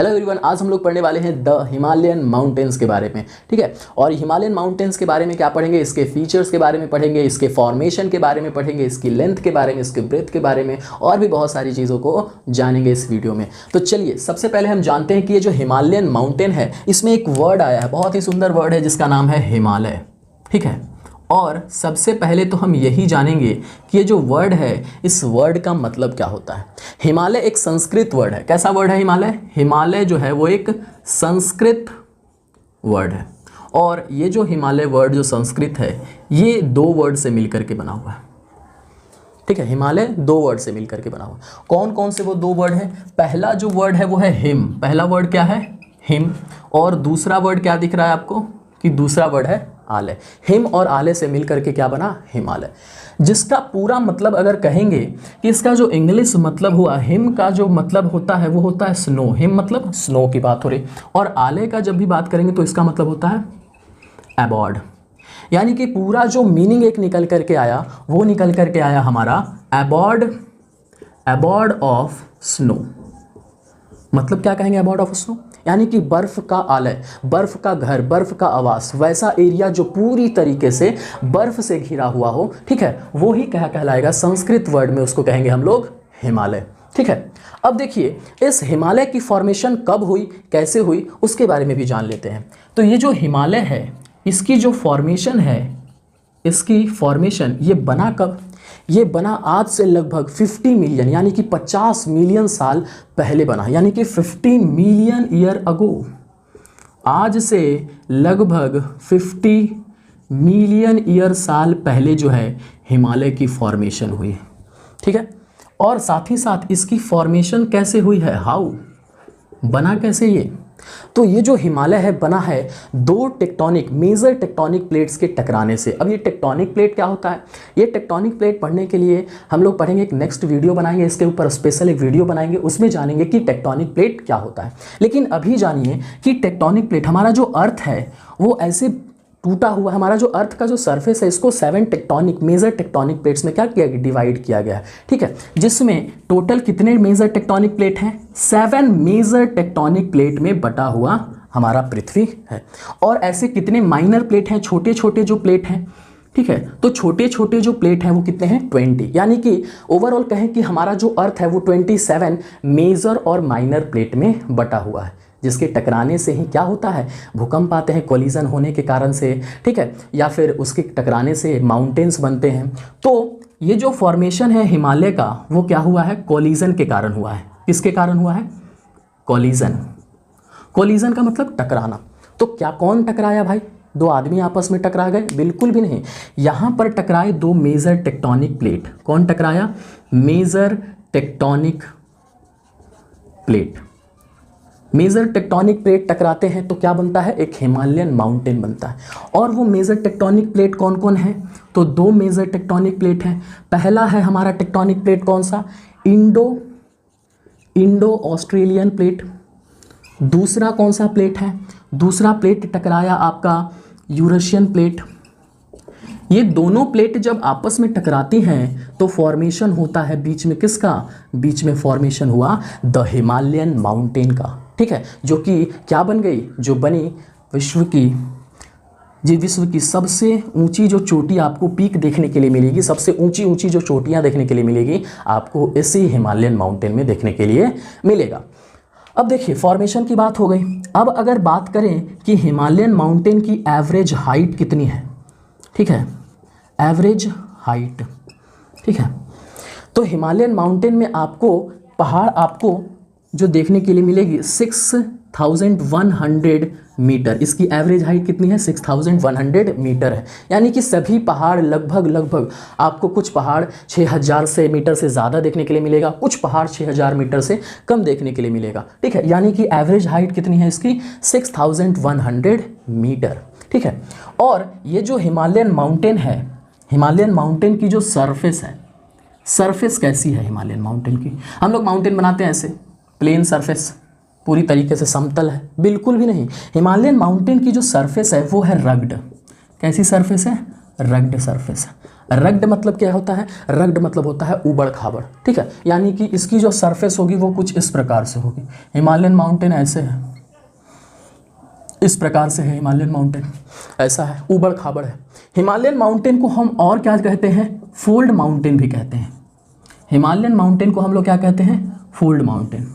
Hello everyone, आज हम लोग पढ़ने वाले हैं द हिमालयन माउंटेन्स के बारे में। ठीक है, और हिमालयन माउंटेन्स के बारे में क्या पढ़ेंगे, इसके फीचर्स के बारे में पढ़ेंगे, इसके फॉर्मेशन के बारे में पढ़ेंगे, इसकी लेंथ के बारे में, इसके ब्रेथ के बारे में और भी बहुत सारी चीज़ों को जानेंगे इस वीडियो में। तो चलिए सबसे पहले हम जानते हैं कि ये जो हिमालयन माउंटेन है इसमें एक वर्ड आया है, बहुत ही सुंदर वर्ड है जिसका नाम है हिमालय। ठीक है, और सबसे पहले तो हम यही जानेंगे कि ये जो वर्ड है इस वर्ड का मतलब क्या होता है। हिमालय एक संस्कृत वर्ड है। कैसा वर्ड है हिमालय? हिमालय जो है वो एक संस्कृत वर्ड है, और ये जो हिमालय वर्ड जो संस्कृत है ये दो वर्ड से मिलकर के बना हुआ है। ठीक है, हिमालय दो वर्ड से मिलकर के बना हुआ। कौन कौन से वो दो वर्ड है? पहला जो वर्ड है वो है हिम। पहला वर्ड क्या है? हिम। और दूसरा वर्ड क्या दिख रहा है आपको कि दूसरा वर्ड है आलय। हिम और आलय से मिलकर के क्या बना? हिमालय। जिसका पूरा मतलब अगर कहेंगे कि इसका जो इंग्लिश मतलब हुआ, हिम का जो मतलब होता है वो होता है स्नो। हिम मतलब स्नो की बात हो रही, और आलय का जब भी बात करेंगे तो इसका मतलब होता है अबॉर्ड। यानी कि पूरा जो मीनिंग एक निकल करके आया वो निकल करके आया हमारा अबॉर्ड ऑफ स्नो। मतलब क्या कहेंगे अबॉर्ड ऑफ स्नो? यानी कि बर्फ का आलय, बर्फ का घर, बर्फ का आवास, वैसा एरिया जो पूरी तरीके से बर्फ से घिरा हुआ हो। ठीक है, वो ही क्या कहलाएगा? संस्कृत वर्ड में उसको कहेंगे हम लोग हिमालय। ठीक है, अब देखिए इस हिमालय की फॉर्मेशन कब हुई, कैसे हुई, उसके बारे में भी जान लेते हैं। तो ये जो हिमालय है इसकी जो फॉर्मेशन है, इसकी फॉर्मेशन ये बना कब? ये बना आज से लगभग 50 मिलियन यानी कि 50 मिलियन साल पहले बना, यानी कि 50 मिलियन ईयर अगो। आज से लगभग 50 मिलियन ईयर साल पहले जो है हिमालय की फॉर्मेशन हुई है। ठीक है, और साथ ही साथ इसकी फॉर्मेशन कैसे हुई है? हाउ, बना कैसे ये? तो ये जो हिमालय है बना है दो टेक्टोनिक, मेजर टेक्टोनिक प्लेट्स के टकराने से। अब ये टेक्टोनिक प्लेट क्या होता है? ये टेक्टोनिक प्लेट पढ़ने के लिए हम लोग पढ़ेंगे, एक नेक्स्ट वीडियो बनाएंगे, इसके ऊपर स्पेशल एक वीडियो बनाएंगे, उसमें जानेंगे कि टेक्टोनिक प्लेट क्या होता है। लेकिन अभी जानिए कि टेक्टोनिक प्लेट, हमारा जो अर्थ है वो ऐसे टूटा हुआ, हमारा जो अर्थ का जो सरफेस है इसको 7 टेक्टोनिक, मेजर टेक्टोनिक प्लेट्स में क्या किया गया? डिवाइड किया गया है। ठीक है, जिसमें टोटल कितने मेजर टेक्टोनिक प्लेट हैं? 7 मेजर टेक्टोनिक प्लेट में बटा हुआ हमारा पृथ्वी है। और ऐसे कितने माइनर प्लेट हैं, छोटे छोटे जो प्लेट हैं? ठीक है, तो छोटे छोटे जो प्लेट हैं वो कितने हैं? 20। यानी कि ओवरऑल कहें कि हमारा जो अर्थ है वो 27 मेजर और माइनर प्लेट में बटा हुआ है, जिसके टकराने से ही क्या होता है? भूकंप आते हैं, कोलिजन होने के कारण से। ठीक है, या फिर उसके टकराने से माउंटेन्स बनते हैं। तो ये जो फॉर्मेशन है हिमालय का वो क्या हुआ है? कोलिजन के कारण हुआ है। किसके कारण हुआ है? कोलिजन। कोलिजन का मतलब टकराना। तो क्या कौन टकराया भाई? दो आदमी आपस में टकरा गए? बिल्कुल भी नहीं। यहाँ पर टकराए दो मेजर टेक्टोनिक प्लेट। कौन टकराया? Major tectonic plate. Major tectonic plate टकराते हैं तो क्या बनता है? एक हिमालयन माउंटेन बनता है। और वो मेजर टेक्टोनिक प्लेट कौन कौन है? तो दो मेजर टेक्टोनिक प्लेट हैं। पहला है हमारा टेक्टोनिक प्लेट कौन सा? Indo Australian plate. दूसरा कौन सा प्लेट है? दूसरा प्लेट टकराया आपका यूरेशियन प्लेट। ये दोनों प्लेट जब आपस में टकराती हैं तो फॉर्मेशन होता है बीच में किसका? बीच में फॉर्मेशन हुआ द हिमालयन माउंटेन का। ठीक है, जो कि क्या बन गई? जो बनी विश्व की सबसे ऊंची जो चोटी आपको पीक देखने के लिए मिलेगी, सबसे ऊंची ऊंची जो चोटियां देखने के लिए मिलेगी आपको इसी हिमालयन माउंटेन में देखने के लिए मिलेगा। अब देखिए फॉर्मेशन की बात हो गई। अब अगर बात करें कि हिमालयन माउंटेन की एवरेज हाइट कितनी है? ठीक है, एवरेज हाइट। ठीक है, तो हिमालयन माउंटेन में आपको पहाड़ आपको जो देखने के लिए मिलेगी 6100 मीटर। इसकी एवरेज हाइट कितनी है? 6100 मीटर है। यानी कि सभी पहाड़ लगभग आपको, कुछ पहाड़ 6000 से मीटर से ज़्यादा देखने के लिए मिलेगा, कुछ पहाड़ 6000 मीटर से कम देखने के लिए मिलेगा। ठीक है, यानी कि एवरेज हाइट कितनी है इसकी? 6100 मीटर। ठीक है, और ये जो हिमालयन माउंटेन है, हिमालयन माउंटेन की जो सरफेस है, सरफेस कैसी है हिमालयन माउंटेन की? हम लोग माउंटेन बनाते हैं ऐसे प्लेन सरफेस, पूरी तरीके से समतल है? बिल्कुल भी नहीं। हिमालयन माउंटेन की जो सरफेस है वो है रग्ड। कैसी सरफेस है? रग्ड सरफेस है। रग्ड मतलब क्या होता है? रग्ड मतलब होता है उबड़ खाबड़, ठीक है, यानी कि इसकी जो सरफेस होगी वो कुछ इस प्रकार से होगी। हिमालयन माउंटेन ऐसे है, इस प्रकार से है हिमालयन माउंटेन, ऐसा है, उबड़ खाबड़ है। हिमालयन माउंटेन को हम और क्या कहते हैं? फोल्ड माउंटेन भी कहते हैं। हिमालयन माउंटेन को हम लोग क्या कहते हैं? Fold mountain.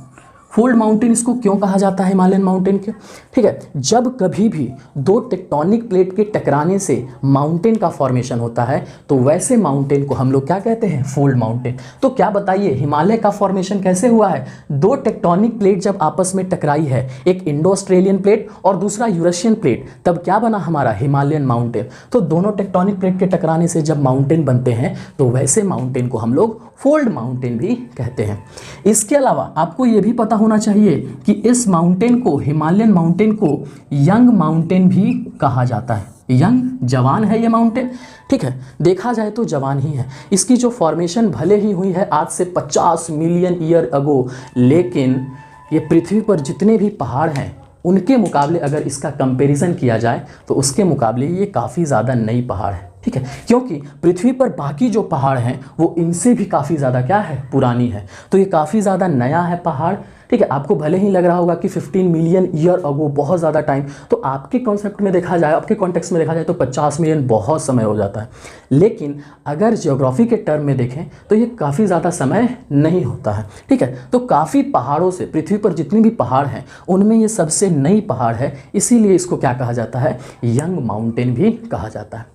फोल्ड माउंटेन इसको क्यों कहा जाता है हिमालयन माउंटेन के? ठीक है, जब कभी भी दो टेक्टोनिक प्लेट के टकराने से माउंटेन का फॉर्मेशन होता है तो वैसे माउंटेन को हम लोग क्या कहते हैं? Fold mountain. तो क्या बताइए हिमालय का फॉर्मेशन कैसे हुआ है? दो टेक्टोनिक प्लेट जब आपस में टकराई है, एक इंडो ऑस्ट्रेलियन प्लेट और दूसरा यूरेशियन प्लेट, तब क्या बना हमारा? Himalayan mountain. तो दोनों टेक्टोनिक प्लेट के टकराने से जब माउंटेन बनते हैं तो वैसे माउंटेन को हम लोग फोल्ड माउंटेन भी कहते हैं। इसके अलावा आपको यह भी पता होना चाहिए कि इस माउंटेन को, हिमालयन माउंटेन को यंग माउंटेन भी कहा जाता है। यंग, जवान है ये माउंटेन, ठीक है, देखा जाए तो जवान ही है। इसकी जो फॉर्मेशन भले ही हुई है आज से 50 मिलियन ईयर अगो, लेकिन ये पृथ्वी पर जितने भी पहाड़ हैं उनके मुकाबले अगर इसका कंपैरिजन किया जाए तो उसके मुकाबले ये काफ़ी ज़्यादा नई पहाड़ है, ठीक है, क्योंकि पृथ्वी पर बाकी जो पहाड़ हैं वो इनसे भी काफ़ी ज़्यादा क्या है? पुरानी है। तो ये काफ़ी ज़्यादा नया है पहाड़, ठीक है। आपको भले ही लग रहा होगा कि 15 मिलियन ईयर अगो बहुत ज़्यादा टाइम, तो आपके कॉन्सेप्ट में देखा जाए, आपके कॉन्टेक्स्ट में देखा जाए तो 50 मिलियन बहुत समय हो जाता है, लेकिन अगर ज्योग्राफी के टर्म में देखें तो ये काफ़ी ज़्यादा समय नहीं होता है, ठीक है। तो काफ़ी पहाड़ों से, पृथ्वी पर जितनी भी पहाड़ हैं उनमें ये सबसे नई पहाड़ है, इसीलिए इसको क्या कहा जाता है? यंग माउंटेन भी कहा जाता है।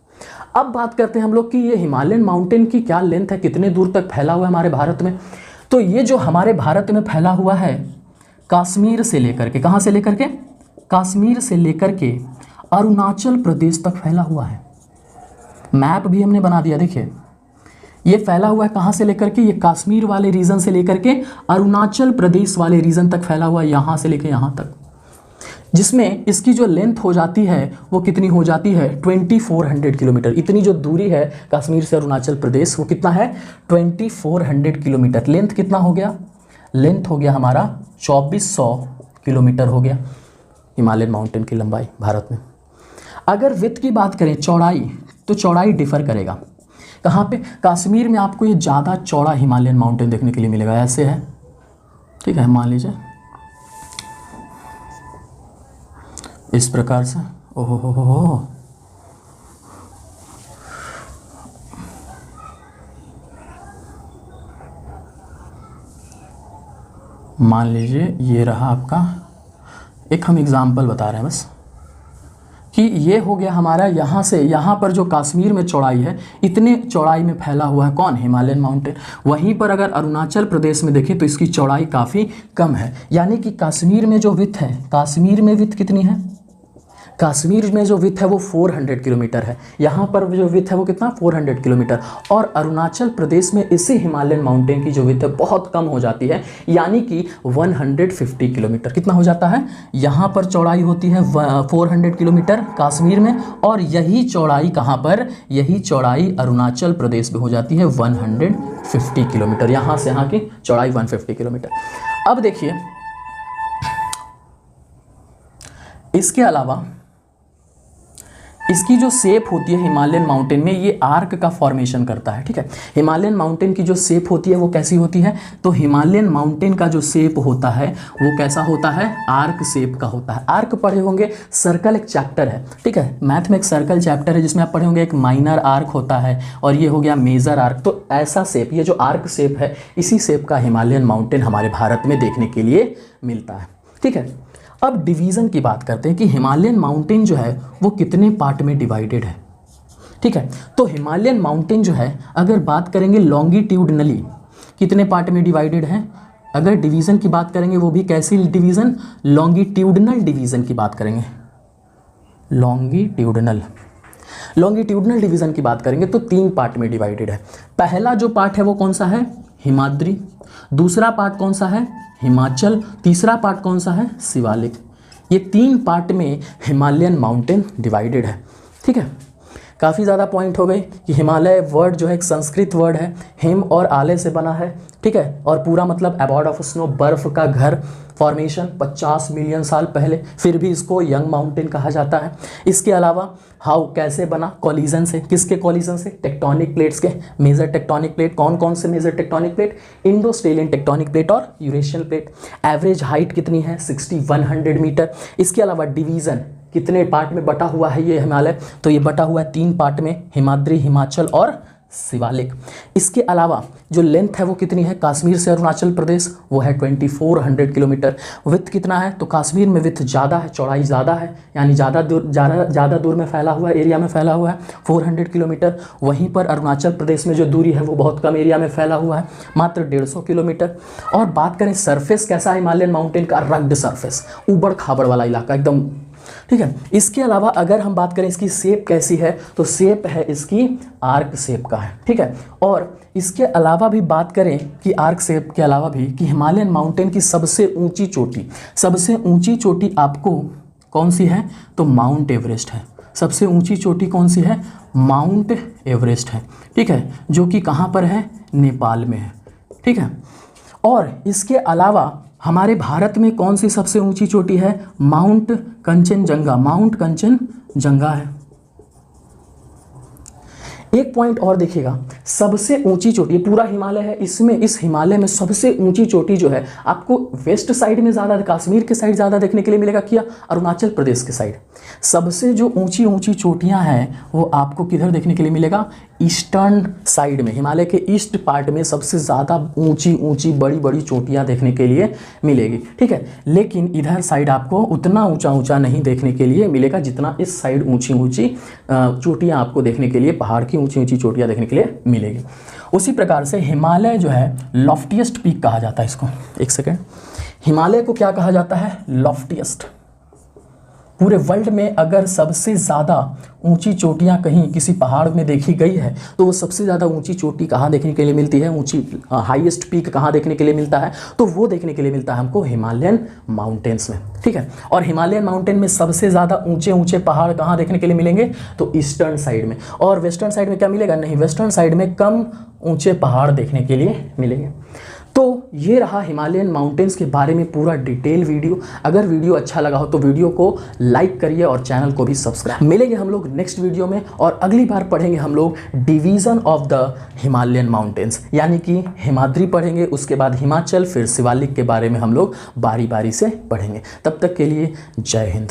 अब बात करते हैं हम लोग कि ये हिमालयन माउंटेन की क्या लेंथ है, कितने दूर तक फैला हुआ है हमारे भारत में। तो ये जो हमारे भारत में फैला हुआ है कश्मीर से लेकर के, कहाँ से लेकर के? कश्मीर से लेकर के अरुणाचल प्रदेश तक फैला हुआ है। मैप भी हमने बना दिया, देखिए ये फैला हुआ है कहाँ से लेकर के? ये कश्मीर वाले रीजन से लेकर के अरुणाचल प्रदेश वाले रीजन तक फैला हुआ है, यहाँ से लेकर यहाँ तक, जिसमें इसकी जो लेंथ हो जाती है वो कितनी हो जाती है? 2400 किलोमीटर। इतनी जो दूरी है कश्मीर से अरुणाचल प्रदेश वो कितना है? 2400 किलोमीटर। लेंथ कितना हो गया? लेंथ हो गया हमारा 2400 किलोमीटर हो गया हिमालयन माउंटेन की लंबाई भारत में। अगर विड्थ की बात करें, चौड़ाई, तो चौड़ाई डिफर करेगा। कहाँ पे? कश्मीर में आपको ये ज़्यादा चौड़ा हिमालयन माउंटेन देखने के लिए मिलेगा, ऐसे है, ठीक है, मान लीजिए इस प्रकार से। ओहो हो, मान लीजिए ये रहा आपका, एक हम एग्जाम्पल बता रहे हैं बस, कि ये हो गया हमारा यहाँ से यहाँ पर जो कश्मीर में चौड़ाई है, इतने चौड़ाई में फैला हुआ है कौन? Himalayan mountain. वहीं पर अगर अरुणाचल प्रदेश में देखें तो इसकी चौड़ाई काफ़ी कम है, यानी कि कश्मीर में जो विड्थ है, कश्मीर में विड्थ कितनी है? कश्मीर में जो विड्थ है वो 400 किलोमीटर है, यहाँ पर जो विड्थ है वो कितना? 400 किलोमीटर। और अरुणाचल प्रदेश में इसी हिमालयन माउंटेन की जो विड्थ है बहुत कम हो जाती है, यानी कि 150 किलोमीटर। कितना हो जाता है? यहाँ पर चौड़ाई होती है 400 किलोमीटर कश्मीर में, और यही चौड़ाई कहाँ पर? यही चौड़ाई अरुणाचल प्रदेश में हो जाती है 150 किलोमीटर। यहाँ से यहाँ की चौड़ाई 150 किलोमीटर। अब देखिए इसके अलावा इसकी जो शेप होती है हिमालयन माउंटेन में, ये आर्क का फॉर्मेशन करता है, ठीक है। हिमालयन माउंटेन की जो शेप होती है वो कैसी होती है? तो हिमालयन माउंटेन का जो शेप होता है वो कैसा होता है? आर्क शेप का होता है। आर्क पढ़े होंगे, सर्कल एक चैप्टर है, ठीक है, मैथ में एक सर्कल चैप्टर है जिसमें आप पढ़े होंगे एक माइनर आर्क होता है और ये हो गया मेजर आर्क। तो ऐसा शेप, ये जो आर्क शेप है, इसी शेप का हिमालयन माउंटेन हमारे भारत में देखने के लिए मिलता है, ठीक है। अब डिवीज़न की बात करते हैं कि हिमालयन माउंटेन जो है वो कितने पार्ट में डिवाइडेड है, ठीक है। तो हिमालयन माउंटेन जो है अगर बात करेंगे लॉन्गिट्यूडनली कितने पार्ट में डिवाइडेड है? अगर डिवीज़न की बात करेंगे वो भी कैसी डिवीज़न? लॉन्गिट्यूडनल डिवीज़न की बात करेंगे, लॉन्गिट्यूडनल डिवीज़न की बात करेंगे तो 3 पार्ट में डिवाइडेड है। पहला जो पार्ट है वो कौन सा है? हिमाद्री। दूसरा पार्ट कौन सा है? हिमाचल। तीसरा पार्ट कौन सा है? शिवालिक। ये 3 पार्ट में हिमालयन माउंटेन डिवाइडेड है, ठीक है। काफ़ी ज़्यादा पॉइंट हो गई कि हिमालय वर्ड जो है एक संस्कृत वर्ड है, हिम और आले से बना है, ठीक है। और पूरा मतलब अबॉर्ड ऑफ स्नो, बर्फ़ का घर, फॉर्मेशन 50 मिलियन साल पहले, फिर भी इसको यंग माउंटेन कहा जाता है। इसके अलावा हाउ, कैसे बना, कॉलिजन से, किसके कॉलिजन से, टेक्टोनिक प्लेट्स के। मेजर टेक्टोनिक प्लेट कौन कौन से major tectonic plate, Indo Australian tectonic plate और यूरेशियन प्लेट। एवरेज हाइट कितनी है, 6100 मीटर। इसके अलावा डिवीज़न, कितने पार्ट में बटा हुआ है ये हिमालय, तो ये बटा हुआ है 3 पार्ट में, हिमाद्री, हिमाचल और शिवालिक। इसके अलावा जो लेंथ है वो कितनी है, कश्मीर से अरुणाचल प्रदेश वो है 2400 किलोमीटर। विथ कितना है, तो कश्मीर में विथ ज़्यादा है, चौड़ाई ज़्यादा है, यानी ज़्यादा दूर में फैला हुआ है, एरिया में फैला हुआ है 400 किलोमीटर। वहीं पर अरुणाचल प्रदेश में जो दूरी है वो बहुत कम एरिया में फैला हुआ है, मात्र 150 किलोमीटर। और बात करें सरफेस कैसा है हिमालयन माउंटेन का, रग्ड सरफेस, ऊबड़ खाबड़ वाला इलाका एकदम, ठीक है। इसके अलावा अगर हम बात करें इसकी शेप कैसी है, तो शेप है इसकी आर्क शेप का है, ठीक है। और इसके अलावा भी बात करें कि आर्क शेप के अलावा भी कि हिमालयन माउंटेन की सबसे ऊंची चोटी आपको कौन सी है, तो माउंट एवरेस्ट है। सबसे ऊंची चोटी कौन सी है, माउंट एवरेस्ट है, ठीक है, जो कि कहाँ पर है, नेपाल में है, ठीक है। और इसके अलावा हमारे भारत में कौन सी सबसे ऊंची चोटी है, माउंट कंचनजंगा है। एक पॉइंट और देखिएगा, सबसे ऊंची चोटी, पूरा हिमालय है, इसमें इस हिमालय में सबसे ऊंची चोटी जो है आपको वेस्ट साइड में ज़्यादा, कश्मीर के साइड ज़्यादा देखने के लिए मिलेगा क्या, अरुणाचल प्रदेश के साइड। सबसे जो ऊंची चोटियां हैं वो आपको किधर देखने के लिए मिलेगा, ईस्टर्न साइड में, हिमालय के ईस्ट पार्ट में सबसे ज़्यादा ऊंची बड़ी चोटियां देखने के लिए मिलेगी, ठीक है। लेकिन इधर साइड आपको उतना ऊंचा नहीं देखने के लिए मिलेगा जितना इस साइड ऊंची चोटियां आपको देखने के लिए, पहाड़ की ऊंची चोटियां देखने के लिए मिलेगी। उसी प्रकार से हिमालय जो है लॉफ्टिएस्ट पीक कहा जाता है इसको। एक सेकेंड, हिमालय को क्या कहा जाता है, लॉफ्टिएस्ट। पूरे वर्ल्ड में अगर सबसे ज़्यादा ऊंची चोटियां कहीं किसी पहाड़ में देखी गई है तो वो सबसे ज़्यादा ऊंची चोटी कहाँ देखने के लिए मिलती है, हाईएस्ट पीक कहाँ देखने के लिए मिलता है, तो वो देखने के लिए मिलता है हमको हिमालयन माउंटेन्स में, ठीक है। और हिमालयन माउंटेन में सबसे ज़्यादा ऊंचे पहाड़ कहाँ देखने के लिए मिलेंगे, तो ईस्टर्न साइड में। और वेस्टर्न साइड में क्या मिलेगा, नहीं, वेस्टर्न साइड में कम ऊंचे पहाड़ देखने के लिए मिलेंगे। तो ये रहा हिमालयन माउंटेन्स के बारे में पूरा डिटेल वीडियो। अगर वीडियो अच्छा लगा हो तो वीडियो को लाइक करिए और चैनल को भी सब्सक्राइब। मिलेंगे हम लोग नेक्स्ट वीडियो में और अगली बार पढ़ेंगे हम लोग division of the Himalayan mountains, यानी कि हिमाद्री पढ़ेंगे, उसके बाद हिमाचल, फिर शिवालिक के बारे में हम लोग बारी बारी से पढ़ेंगे। तब तक के लिए जय हिंद।